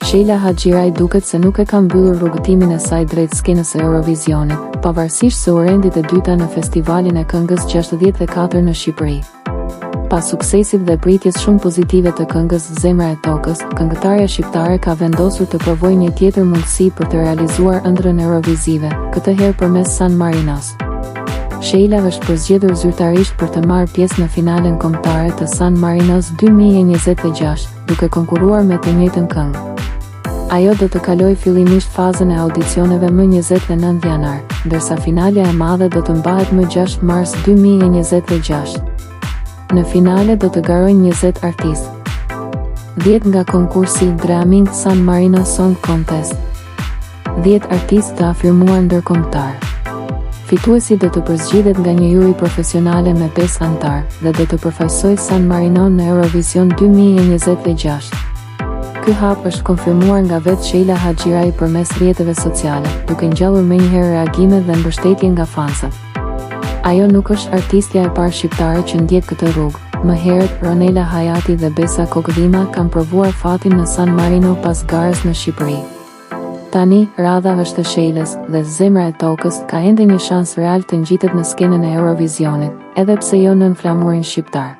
Sheila Haxhiraj duket se nuk e ka mbyllur rrugëtimin e saj drejt skenës së Eurovisionit, pavarësisht se u rendit e dyta në festivalin e këngës 64 në Shqipëri. Pas suksesit dhe pritjes shumë pozitive të këngës Zemra e Tokës, këngëtarja shqiptare ka vendosur të provojë një tjetër mundësi për të realizuar ëndrrën eurovizive, këtë herë përmes San Marinos. Sheila është përzgjedhur zyrtarisht për të marrë pjesë në finalen kombëtare të San Marinos 2026, duke konkurruar me të njëjtën këngë. Ajo do të kaloj fillimisht fazën e audicioneve më 29 janar, ndërsa finalja e madhe do të mbahet më 6 mars 2026. Në finale do të garojnë 20 artistë. 10 nga konkursi Grammy San Marino Song Contest. 10 artistë të afirmuar ndërkombëtar. Fituesi do të përzgjidhet nga një juri profesionale me 5 antar dhe do të përfaqësojë San Marino në Eurovision 2026. Ky hap është konfirmuar nga vetë Sheila Haxhiraj përmes rrjeteve sociale, duke ngjallur menjëherë reagime dhe mbështetje nga fansat. Ajo nuk është artistja e parë shqiptare që ndjek këtë rrugë. Më herët, Ronela Hayati dhe Besa Kokdhima kanë provuar fatin në San Marino pas garës në Shqipëri. Tani, radha është e Sheilës dhe Zemra e Tokës ka ende një shans real të ngjitet në skenën e Eurovisionit, edhe pse jo nën flamurin shqiptar.